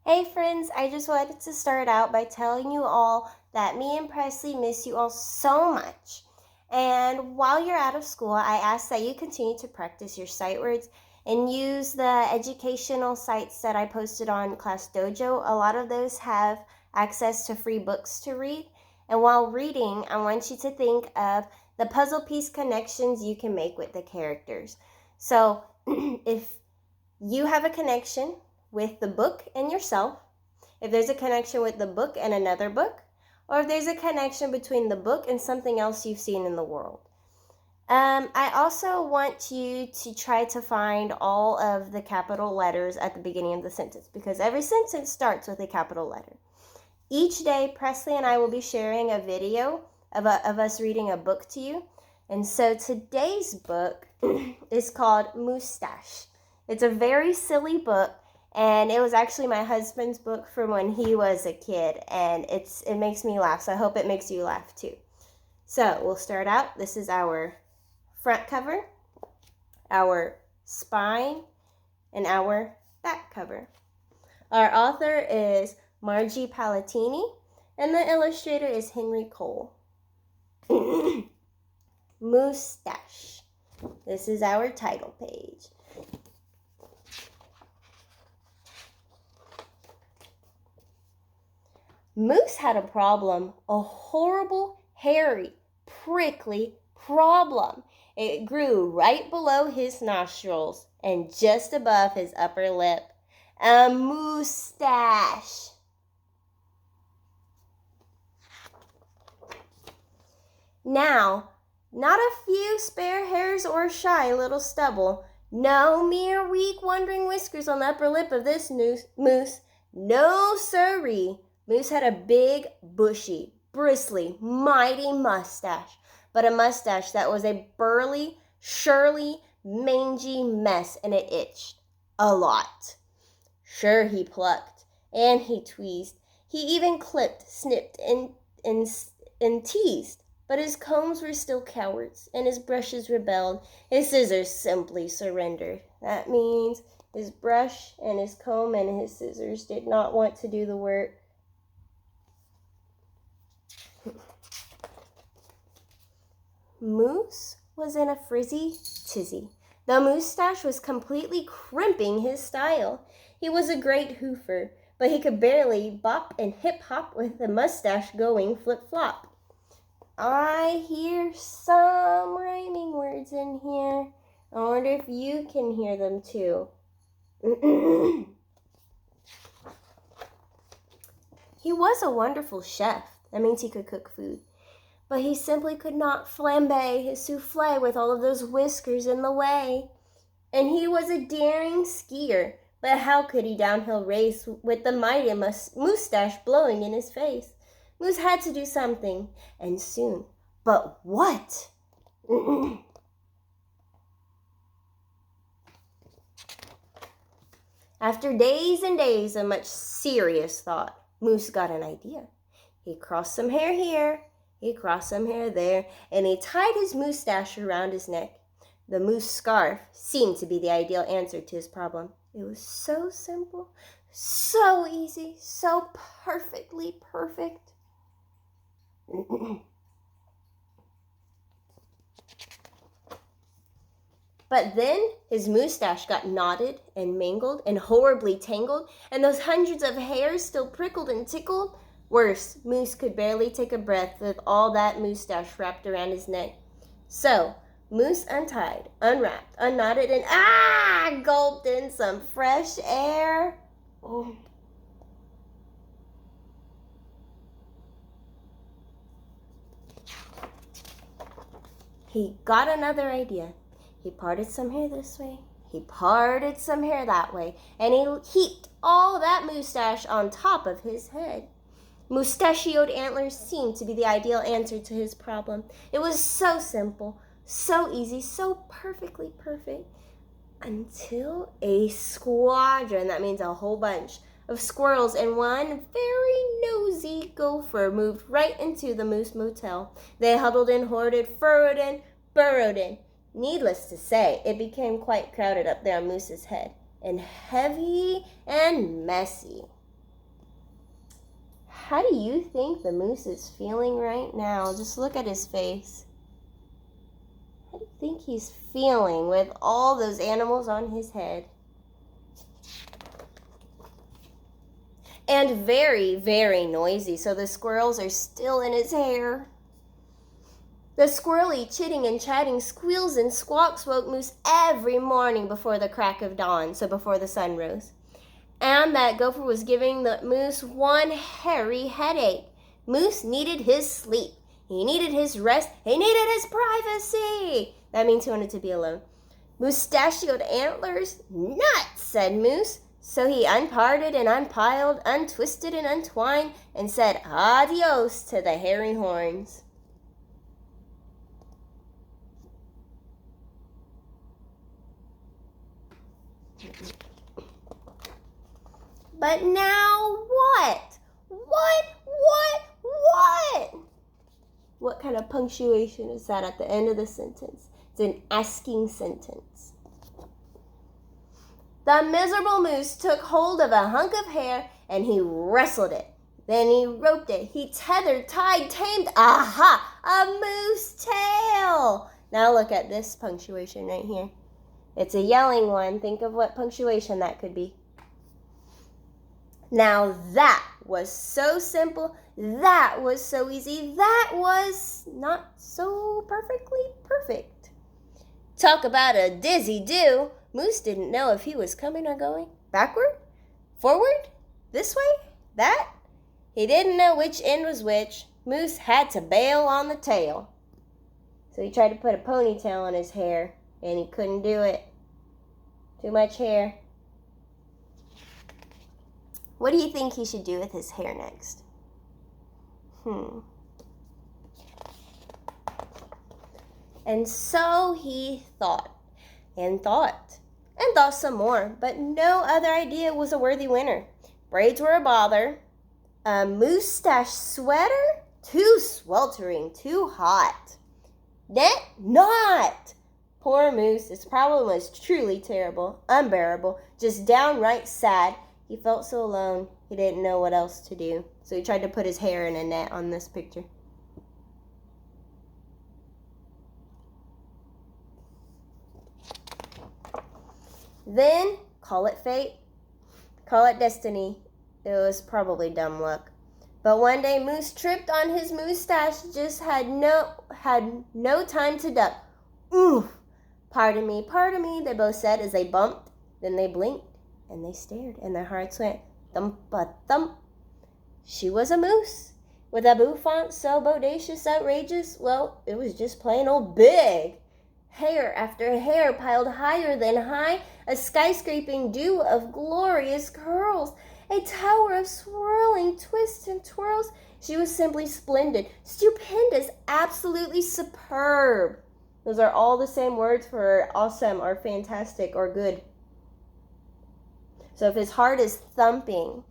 Hey friends, I just wanted to start out by telling you all that me and Presley miss you all so much. And while you're out of school, I ask that you continue to practice your sight words and use the educational sites that I posted on Class Dojo. A lot of those have access to free books to read. And while reading, I want you to think of the puzzle piece connections you can make with the characters. So if you have a connection with the book and yourself, if there's a connection with the book and another book, or if there's a connection between the book and something else you've seen in the world. I also want you to try to find all of the capital letters at the beginning of the sentence, because every sentence starts with a capital letter. Each day, Presley and I will be sharing a video of us reading a book to you. And so today's book is called Mustache. It's a very silly book, and it was actually my husband's book from when he was a kid, and it makes me laugh, so I hope it makes you laugh too. So we'll start out. This is our front cover, our spine, and our back cover. Our author is Margie Palatini, and the illustrator is Henry Cole. Mustache. This is our title page. Moose had a problem, a horrible, hairy, prickly problem. It grew right below his nostrils and just above his upper lip. A mustache. Now, not a few spare hairs or shy little stubble. No mere weak, wandering whiskers on the upper lip of this moose. No siree. Moose had a big, bushy, bristly, mighty mustache, but a mustache that was a burly, surly, mangy mess, and it itched a lot. Sure, he plucked, and he tweezed. He even clipped, snipped, and teased. But his combs were still cowards, and his brushes rebelled. His scissors simply surrendered. That means his brush and his comb and his scissors did not want to do the work. Moose was in a frizzy tizzy. The mustache was completely crimping his style. He was a great hoofer, but he could barely bop and hip-hop with the mustache going flip-flop. I hear some rhyming words in here. I wonder if you can hear them too. He was a wonderful chef. That means he could cook food. But he simply could not flambe his souffle with all of those whiskers in the way. And he was a daring skier, but how could he downhill race with the mighty mustache blowing in his face? Moose had to do something, and soon. But what? After days and days of much serious thought, Moose got an idea. He crossed some hair here, he crossed some hair there, and he tied his mustache around his neck. The moose scarf seemed to be the ideal answer to his problem. It was so simple, so easy, so perfectly perfect. But then his mustache got knotted and mangled and horribly tangled, and those hundreds of hairs still prickled and tickled. Worse, Moose could barely take a breath with all that mustache wrapped around his neck. So, Moose untied, unwrapped, unknotted, and gulped in some fresh air. Oh. He got another idea. He parted some hair this way, he parted some hair that way, and he heaped all that mustache on top of his head. Mustachioed antlers seemed to be the ideal answer to his problem. It was so simple, so easy, so perfectly perfect, until a squadron, that means a whole bunch, of squirrels and one very nosy gopher moved right into the Moose Motel. They huddled in, hoarded, furrowed in, burrowed in. Needless to say, it became quite crowded up there on Moose's head, and heavy and messy. How do you think the moose is feeling right now? Just look at his face. How do you think he's feeling with all those animals on his head? And very, very noisy, so the squirrels are still in his hair. The squirrely chitting and chatting squeals and squawks woke Moose every morning before the crack of dawn, so before the sun rose. And that gopher was giving the moose one hairy headache. Moose needed his sleep. He needed his rest. He needed his privacy. That means he wanted to be alone. Mustachioed antlers? Nuts, said Moose. So he unparted and unpiled, untwisted and untwined, and said adios to the hairy horns. But now what? What kind of punctuation is that at the end of the sentence? It's an asking sentence. The miserable moose took hold of a hunk of hair and he wrestled it. Then he roped it. He tethered, tied, tamed. Aha! A moose tail! Now look at this punctuation right here. It's a yelling one. Think of what punctuation that could be. Now that was so simple, that was so easy, that was not so perfectly perfect. Talk about a dizzy do. Moose didn't know if he was coming or going. Backward? Forward? This way? That? He didn't know which end was which. Moose had to bail on the tail. So he tried to put a ponytail on his hair, and he couldn't do it. Too much hair. What do you think he should do with his hair next? And so he thought, and thought, and thought some more, but no other idea was a worthy winner. Braids were a bother. A moustache sweater? Too sweltering, too hot. Net? Not! Poor Moose, his problem was truly terrible, unbearable, just downright sad. He felt so alone, he didn't know what else to do. So he tried to put his hair in a net on this picture. Then, call it fate, call it destiny. It was probably dumb luck. But one day Moose tripped on his moustache, just had no time to duck. Oof! Pardon me, they both said as they bumped. Then they blinked, and they stared, and their hearts went thump-a-thump. She was a moose, with a bouffant so bodacious, outrageous, well, it was just plain old big. Hair after hair piled higher than high, a skyscraping dew of glorious curls, a tower of swirling twists and twirls. She was simply splendid, stupendous, absolutely superb. Those are all the same words for awesome or fantastic or good. So if his heart is thumping,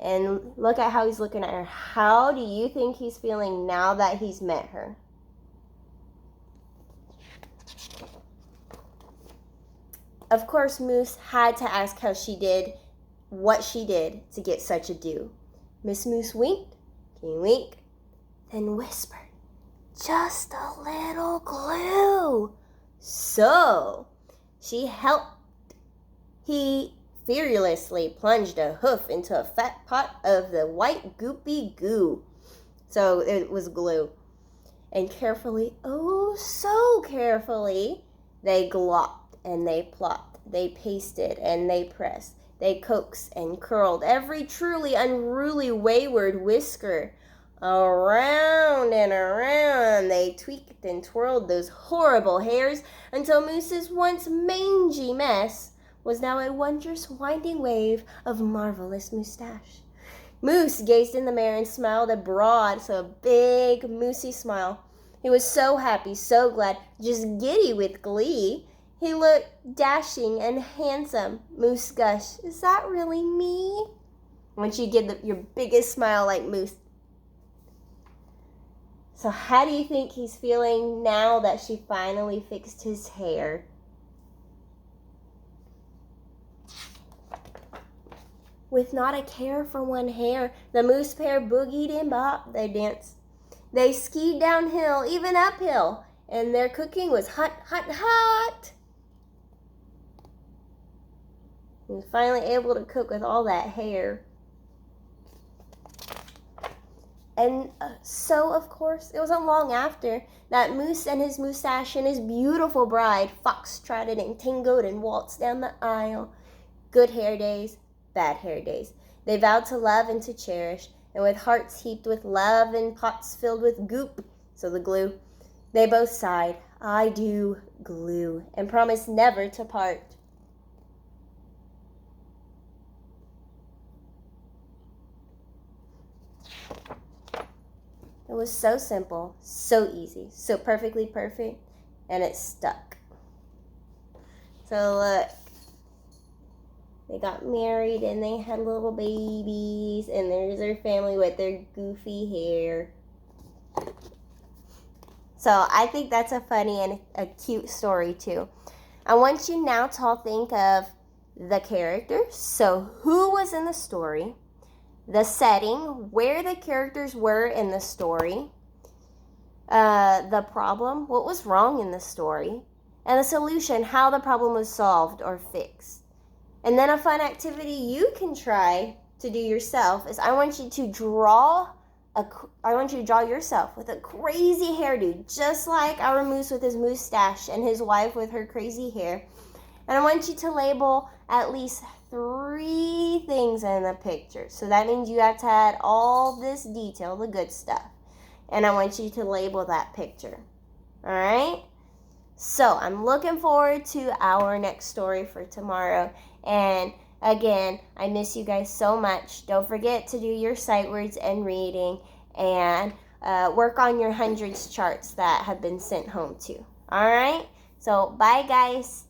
and look at how he's looking at her, how do you think he's feeling now that he's met her? Of course, Moose had to ask how she did, what she did to get such a do. Miss Moose winked, he winked, then whispered, just a little glue. So, she helped. He fearlessly plunged a hoof into a fat pot of the white goopy goo. So it was glue. And carefully, oh so carefully, they glopped and they plopped. They pasted and they pressed. They coaxed and curled every truly unruly wayward whisker. Around and around they tweaked and twirled those horrible hairs until Moose's once mangy mess was now a wondrous winding wave of marvelous moustache. Moose gazed in the mirror and smiled a broad, so a big, moosey smile. He was so happy, so glad, just giddy with glee. He looked dashing and handsome. Moose gushed, is that really me? Once you get your biggest smile like Moose. So how do you think he's feeling now that she finally fixed his hair? with not a care for one hair. The moose pair boogied and bopped, they danced. They skied downhill, even uphill, and their cooking was hot, hot, hot. He was finally able to cook with all that hair. And so, of course, it wasn't long after that Moose and his mustache and his beautiful bride fox-trotted and tangoed and waltzed down the aisle. Good hair days, bad hair days. They vowed to love and to cherish, and with hearts heaped with love and pots filled with goop, so the glue, they both sighed, "I do glue," and promised never to part. It was so simple, so easy, so perfectly perfect, and it stuck. So look, they got married and they had little babies, and there's their family with their goofy hair. So I think that's a funny and a cute story too. I want you now to all think of the characters. So who was in the story? The setting, where the characters were in the story, the problem, what was wrong in the story, and the solution, how the problem was solved or fixed. And then a fun activity you can try to do yourself is I want you to draw yourself with a crazy hairdo, just like our moose with his mustache and his wife with her crazy hair. And I want you to label at least 3 things in the picture. So that means you have to add all this detail, the good stuff. And I want you to label that picture. All right? So I'm looking forward to our next story for tomorrow. And again, I miss you guys so much. Don't forget to do your sight words and reading, and work on your hundreds charts that have been sent home too. All right? So bye, guys.